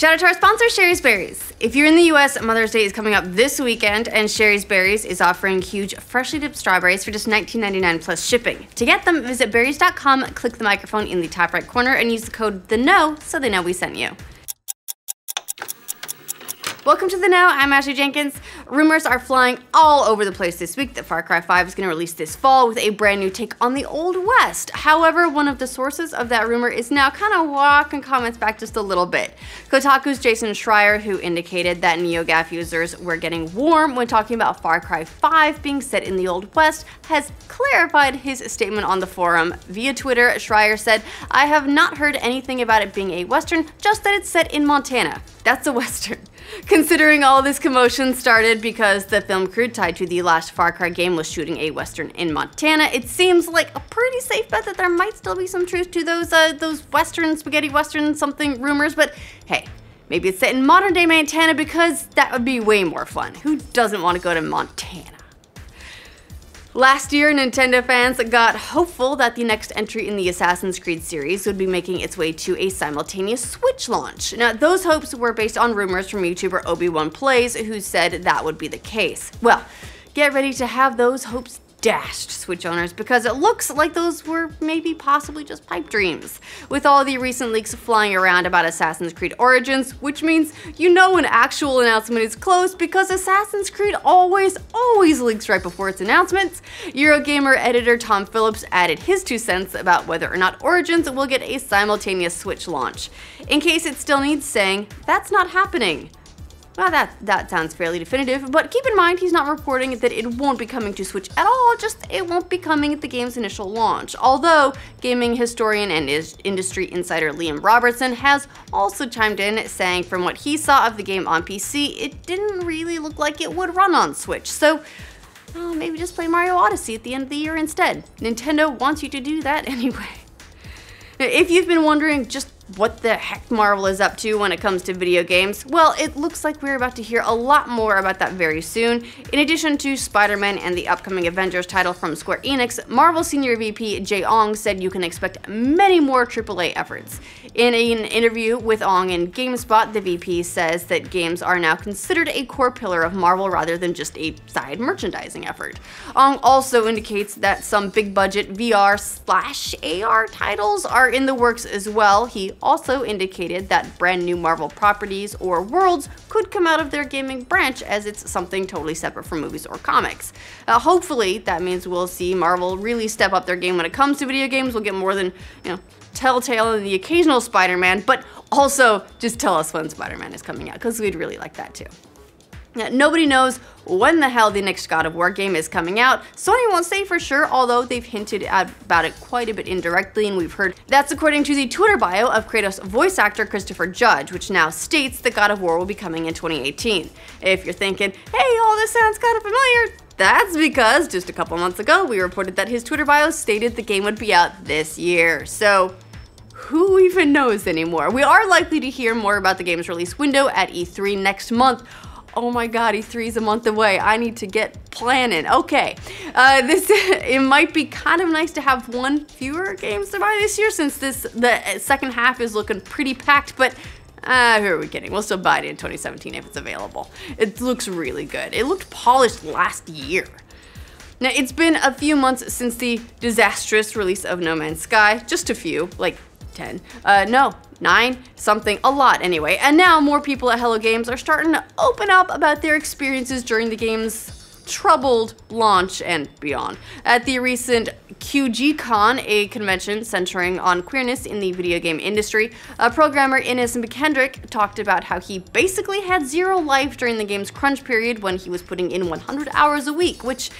Shout out to our sponsor, Shari's Berries. If you're in the US, Mother's Day is coming up this weekend, and Shari's Berries is offering huge, freshly dipped strawberries for just $19.99 plus shipping. To get them, visit berries.com, click the microphone in the top right corner, and use the code THEKNOW so they know we sent you. Welcome to The Know, I'm Ashley Jenkins. Rumors are flying all over the place this week that Far Cry 5 is going to release this fall with a brand new take on the Old West. However, one of the sources of that rumor is now kind of walking comments back just a little bit. Kotaku's Jason Schreier, who indicated that NeoGAF users were getting warm when talking about Far Cry 5 being set in the Old West, has clarified his statement on the forum. Via Twitter, Schreier said, "I have not heard anything about it being a Western, just that it's set in Montana. That's a Western." Considering all this commotion started because the film crew tied to the last Far Cry game was shooting a Western in Montana, it seems like a pretty safe bet that there might still be some truth to those Western, spaghetti Western something rumors, but hey, maybe it's set in modern day Montana because that would be way more fun. Who doesn't want to go to Montana? Last year, Nintendo fans got hopeful that the next entry in the Assassin's Creed series would be making its way to a simultaneous Switch launch. Now, those hopes were based on rumors from YouTuber Obi-Wan Plays, who said that would be the case. Well, get ready to have those hopes dashed, Switch owners, because it looks like those were maybe possibly just pipe dreams. With all the recent leaks flying around about Assassin's Creed Origins, which means you know an actual announcement is close because Assassin's Creed always leaks right before its announcements, Eurogamer editor Tom Phillips added his 2 cents about whether or not Origins will get a simultaneous Switch launch. In case it still needs saying, that's not happening. Well, that sounds fairly definitive, but keep in mind he's not reporting that it won't be coming to Switch at all, just it won't be coming at the game's initial launch. Although, gaming historian and industry insider Liam Robertson has also chimed in, saying from what he saw of the game on PC, it didn't really look like it would run on Switch, so maybe just play Mario Odyssey at the end of the year instead. Nintendo wants you to do that anyway. If you've been wondering just what the heck Marvel is up to when it comes to video games, well, it looks like we're about to hear a lot more about that very soon. In addition to Spider-Man and the upcoming Avengers title from Square Enix, Marvel Senior VP Jay Ong said you can expect many more AAA efforts. In an interview with Ong in GameSpot, the VP says that games are now considered a core pillar of Marvel rather than just a side merchandising effort. Ong also indicates that some big-budget VR/AR titles are in the works as well. He also indicated that brand new Marvel properties or worlds could come out of their gaming branch, as it's something totally separate from movies or comics. Hopefully, that means we'll see Marvel really step up their game when it comes to video games. We'll get more than, Telltale and the occasional Spider-Man, but also just tell us when Spider-Man is coming out, because we'd really like that too. Now, nobody knows when the hell the next God of War game is coming out. Sony won't say for sure, although they've hinted about it quite a bit indirectly, and we've heard that's according to the Twitter bio of Kratos voice actor Christopher Judge, which now states that God of War will be coming in 2018. If you're thinking, hey, all this sounds kind of familiar, that's because just a couple months ago we reported that his Twitter bio stated the game would be out this year. So who even knows anymore? We are likely to hear more about the game's release window at E3 next month. Oh my god, E3 is a month away. I need to get planning. Okay, it might be kind of nice to have one fewer games to buy this year, since the second half is looking pretty packed, but who are we kidding? We'll still buy it in 2017 if it's available. It looks really good. It looked polished last year. Now, it's been a few months since the disastrous release of No Man's Sky. Just a few, like 10. No, 9, something, a lot anyway. And now more people at Hello Games are starting to open up about their experiences during the game's troubled launch and beyond. At the recent QGCon, a convention centering on queerness in the video game industry, programmer Ines McKendrick talked about how he basically had 0 life during the game's crunch period when he was putting in 100 hours a week, which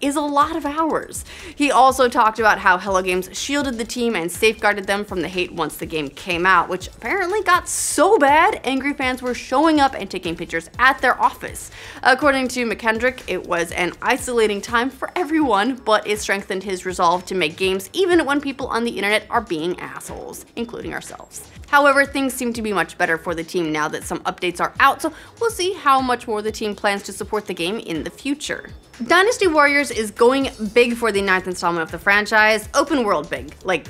is a lot of hours. He also talked about how Hello Games shielded the team and safeguarded them from the hate once the game came out, which apparently got so bad, angry fans were showing up and taking pictures at their office. According to McKendrick, it was an isolating time for everyone, but it strengthened his resolve to make games even when people on the internet are being assholes, including ourselves. However, things seem to be much better for the team now that some updates are out, so we'll see how much more the team plans to support the game in the future. Dynasty Warriors is going big for the 9th installment of the franchise, open world big, like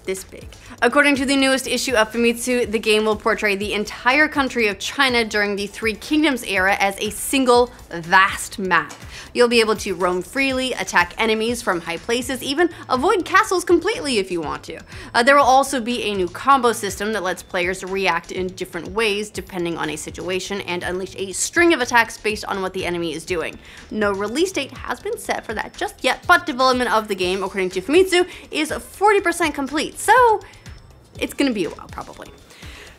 this big. According to the newest issue of Famitsu, the game will portray the entire country of China during the Three Kingdoms era as a single, vast map. You'll be able to roam freely, attack enemies from high places, even avoid castles completely if you want to. There will also be a new combo system that lets players react in different ways depending on a situation and unleash a string of attacks based on what the enemy is doing. No release date has been set for that just yet, but development of the game, according to Famitsu, is 40% complete, so it's gonna be a while probably.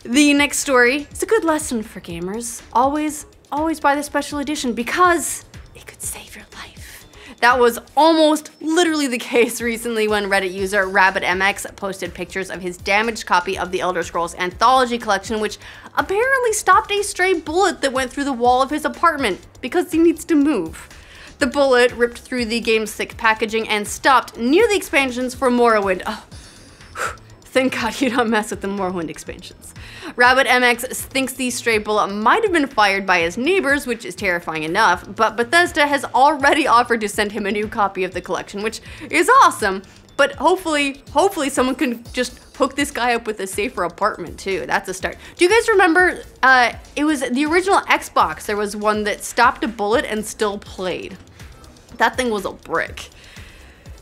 The next story is a good lesson for gamers. Always buy the special edition because it could save your life. That was almost literally the case recently when Reddit user RabbitMX posted pictures of his damaged copy of the Elder Scrolls Anthology Collection, which apparently stopped a stray bullet that went through the wall of his apartment because he needs to move. The bullet ripped through the game's thick packaging and stopped near the expansions for Morrowind. Oh, thank God you don't mess with the Morrowind expansions. RabbitMX thinks the stray bullet might have been fired by his neighbors, which is terrifying enough, but Bethesda has already offered to send him a new copy of the collection, which is awesome, but hopefully someone can just hook this guy up with a safer apartment too. That's a start. Do you guys remember, it was the original Xbox, there was one that stopped a bullet and still played. That thing was a brick.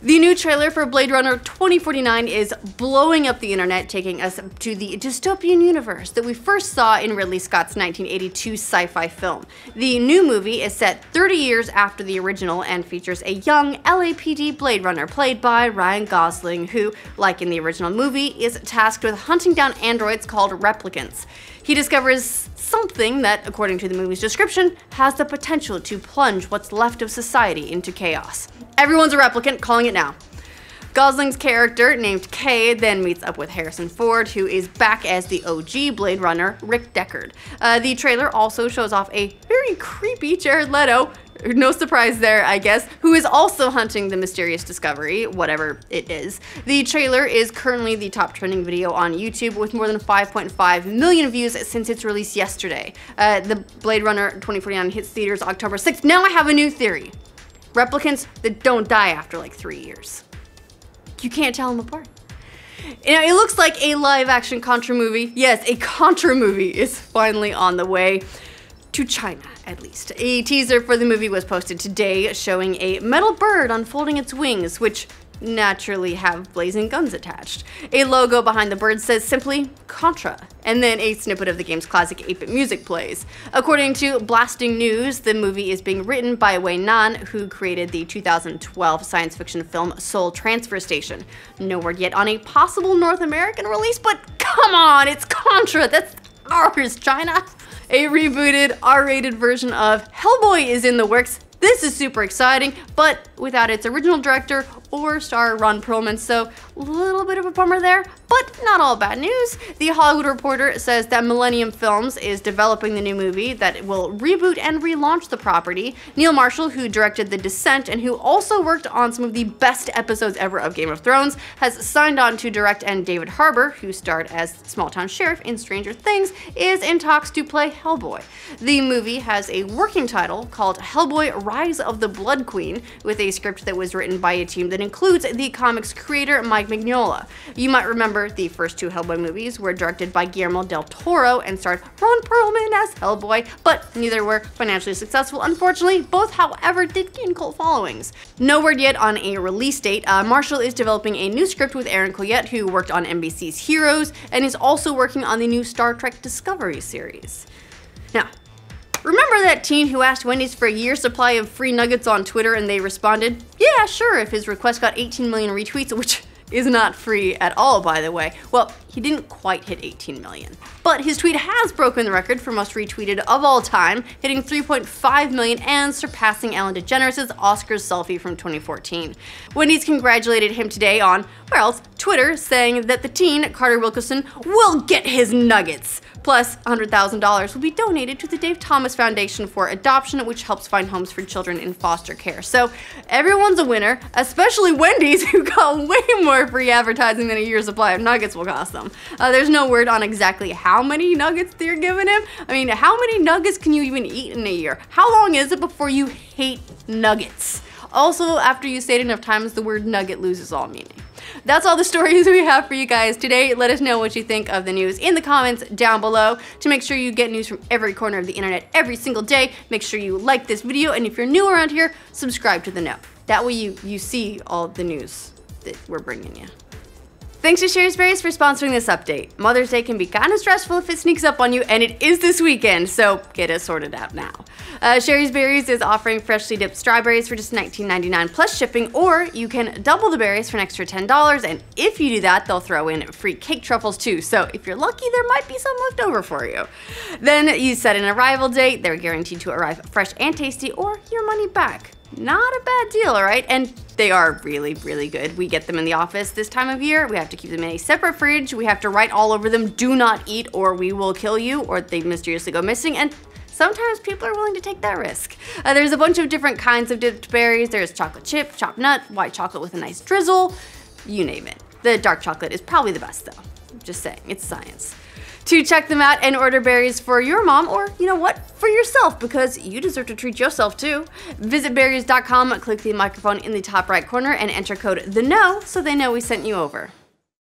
The new trailer for Blade Runner 2049 is blowing up the internet, taking us to the dystopian universe that we first saw in Ridley Scott's 1982 sci-fi film. The new movie is set 30 years after the original and features a young LAPD Blade Runner played by Ryan Gosling, who, like in the original movie, is tasked with hunting down androids called replicants. He discovers something that, according to the movie's description, has the potential to plunge what's left of society into chaos. Everyone's a replicant, calling it now. Gosling's character, named Kay, then meets up with Harrison Ford, who is back as the OG Blade Runner, Rick Deckard. The trailer also shows off a very creepy Jared Leto, no surprise there, I guess, who is also hunting the mysterious discovery, whatever it is. The trailer is currently the top trending video on YouTube with more than 5.5 million views since its release yesterday. The Blade Runner 2049 hits theaters October 6th. Now I have a new theory. Replicants that don't die after like 3 years. You can't tell them apart. You know, it looks like a live-action Contra movie. Yes, a Contra movie is finally on the way. To China, at least. A teaser for the movie was posted today showing a metal bird unfolding its wings, which naturally have blazing guns attached. A logo behind the bird says simply Contra, and then a snippet of the game's classic 8-bit music plays. According to Blasting News, the movie is being written by Wei Nan, who created the 2012 science fiction film Seoul Transfer Station. No word yet on a possible North American release, but come on, it's Contra, that's ours, China. A rebooted, R-rated version of Hellboy is in the works. This is super exciting, but without its original director or star Ron Perlman, so a little bit of a bummer there, but not all bad news. The Hollywood Reporter says that Millennium Films is developing the new movie that will reboot and relaunch the property. Neil Marshall, who directed The Descent and who also worked on some of the best episodes ever of Game of Thrones, has signed on to direct, and David Harbour, who starred as Small Town Sheriff in Stranger Things, is in talks to play Hellboy. The movie has a working title called Hellboy Rise of the Blood Queen, with a script that was written by a team that includes the comics creator Mike Mignola. You might remember the first two Hellboy movies were directed by Guillermo del Toro and starred Ron Perlman as Hellboy, but neither were financially successful, unfortunately. Both, however, did gain cult followings. No word yet on a release date. Marshall is developing a new script with Aaron Coyette, who worked on NBC's Heroes, and is also working on the new Star Trek Discovery series. Now, remember that teen who asked Wendy's for a year's supply of free nuggets on Twitter and they responded, yeah, sure, if his request got 18 million retweets, which is not free at all, by the way. Well, he didn't quite hit 18 million. But his tweet has broken the record for most retweeted of all time, hitting 3.5 million and surpassing Ellen DeGeneres' Oscars selfie from 2014. Wendy's congratulated him today on, where else, Twitter, saying that the teen, Carter Wilkerson, will get his nuggets. Plus, $100,000 will be donated to the Dave Thomas Foundation for Adoption, which helps find homes for children in foster care. So everyone's a winner, especially Wendy's, who got way more free advertising than a year's supply of nuggets will cost them. There's no word on exactly how many nuggets they're giving him. I mean, how many nuggets can you even eat in a year? How long is it before you hate nuggets? Also, after you say it enough times, the word nugget loses all meaning. That's all the stories we have for you guys today. Let us know what you think of the news in the comments down below. To make sure you get news from every corner of the internet every single day, make sure you like this video, and if you're new around here, subscribe to the know. That way you see all the news that we're bringing you. Thanks to Shari's Berries for sponsoring this update. Mother's Day can be kind of stressful if it sneaks up on you, and it is this weekend, so get it sorted out now. Shari's Berries is offering freshly dipped strawberries for just $19.99 plus shipping, or you can double the berries for an extra $10, and if you do that, they'll throw in free cake truffles too, so if you're lucky, there might be some left over for you. Then you set an arrival date. They're guaranteed to arrive fresh and tasty, or your money back. Not a bad deal, all right? And they are really, really good. We get them in the office this time of year. We have to keep them in a separate fridge. We have to write all over them, do not eat or we will kill you, or they mysteriously go missing. And sometimes people are willing to take that risk. There's a bunch of different kinds of dipped berries. There's chocolate chip, chopped nut, white chocolate with a nice drizzle, you name it. The dark chocolate is probably the best though. Just saying, it's science. To check them out and order berries for your mom, or you know what, for yourself, because you deserve to treat yourself too. Visit berries.com, click the microphone in the top right corner, and enter code THEKNOW so they know we sent you over.